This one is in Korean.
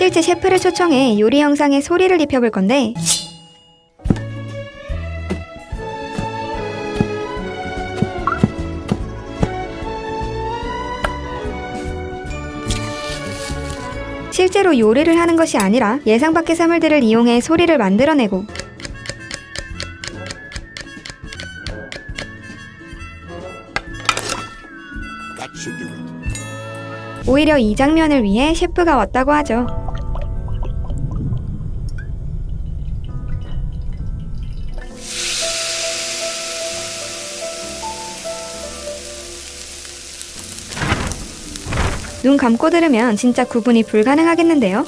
실제 셰프를 초청해 요리 영상에 소리를 입혀볼 건데, 실제로 요리를 하는 것이 아니라 예상 밖의 사물들을 이용해 소리를 만들어내고, That should do it. 오히려 이 장면을 위해 셰프가 왔다고 하죠. 눈 감고 들으면 진짜 구분이 불가능하겠는데요?